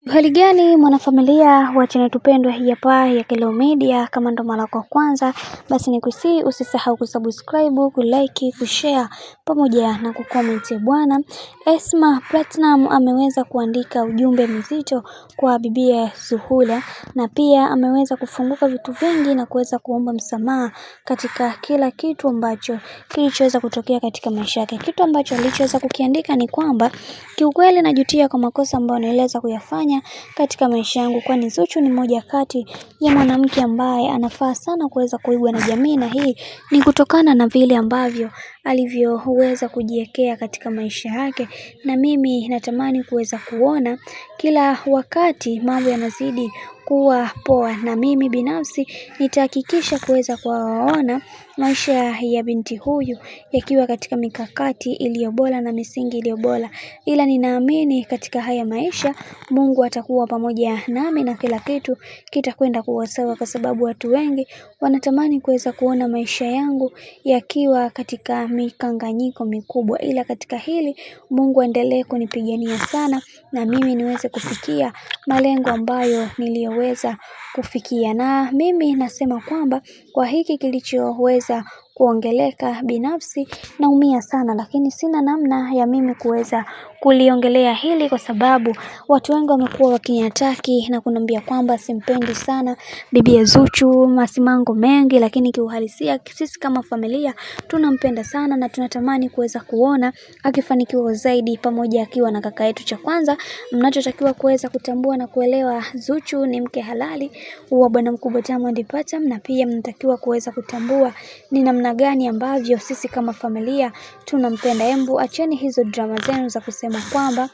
Hali gani mwanafamilia wa channel tupendwa hii hapa ya Kelo Media. Kama ndo mara kwa kwanza, basi nikusii usisahau kusubscribe, kulike, kushare pamoja na kucomment. Bwana Esma Platinum ameweza kuandika ujumbe mzito kwa bibie Zuhura, na pia ameweza kufunguka vitu vingi na kuweza kuomba msamaha katika kila kitu ambacho kilichoweza kutokea katika maisha yake. Kitu ambacho alichoweza kukiandika ni kwamba kiukweli najutia kwa makosa ambayo niliweza kuyafanya katika maisha yangu, kwani Zuchu ni moja kati ya mwanamke ambaye anafaa sana kuweza kuigwa na jamii, na hii ni kutokana na vile ambavyo alivyoweza kujiwekea katika maisha yake. Na mimi natamani kuweza kuona kila wakati mambo yanazidi kuwa poa, na mimi binafsi nitahakikisha kuweza kuwaona maisha ya binti huyu yakiwa katika mikakati iliyo bora na misingi iliyo bora. Ila ninaamini katika haya maisha Mungu atakuwa pamoja nami na kila kitu kitakwenda kuwa sawa, kwa sababu watu wengi wanatamani kuweza kuona maisha yangu yakiwa katika mikanganyiko mikubwa, ila katika hili Mungu aendelee kunipigania sana na mimi niweze kufikia malengo ambayo niliyoweza kufikia. Na mimi nasema kwamba kwa hiki kilichoweza kuongeleka, binafsi naumia sana, lakini sina namna ya mimi kuweza kuliongelea hili kwa sababu watu wengi wamekuwa wakiniataki na kuniambia kwamba simpendi sana bibi Zuchu, masimango mengi, lakini kiuhalisia sisi kama familia tunampenda sana na tunatamani kuweza kuona akifanikiwa zaidi, pamoja akiwa na kaka yetu. Cha kwanza mnachotakiwa kuweza kutambua na kuelewa, Zuchu ni mke halali wa bwana mkubwa Diamond Platnumz, na pia mnatakiwa kuweza kutambua ni namna gani ambavyo sisi kama familia tunampenda. Embu acheni hizo drama zenu za kusema kwamba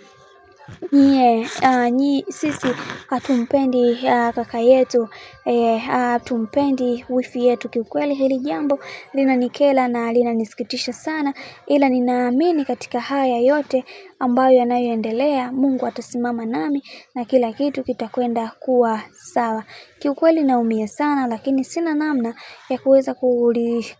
sisi hatumpendi kaka yetu, hatumpendi wifi yetu. Kiukweli hili jambo linanikera na linanisikitisha sana, ila ninaamini katika haya yote ambayo yanayoendelea Mungu atasimama nami na kila kitu kitakwenda kuwa sawa. Kiukweli naumia sana, lakini sina namna ya kuweza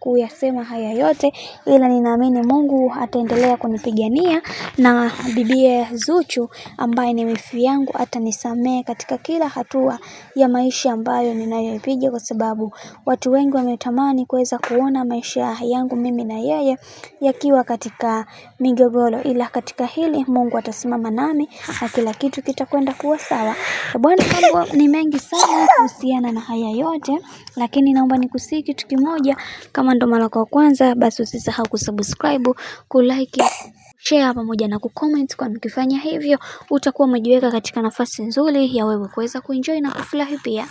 kuyasema haya yote, ila ninaamini Mungu ataendelea kunipigania, na bibie Zuchu ambaye ni wifi yangu atanisamehe katika kila hatua ya maisha ambayo ninayopiga, kwa sababu watu wengi wametamani kuweza kuona maisha yangu mimi na yeye yakiwa katika migogoro, ila katika hili Mungu atasimama nami na kila kitu kitakwenda kuwa sawa. Bwana, mambo ni mengi sana kuhusiana na haya yote, lakini naomba nikusii kitu kimoja. Kama ndo mara kwa kwanza, basi usisahau kusubscribe, kulike, share pamoja na kucomment, kwa ukifanya hivyo utakuwa umejiweka katika nafasi nzuri ya wewe kuweza kuenjoy na kufurahi pia.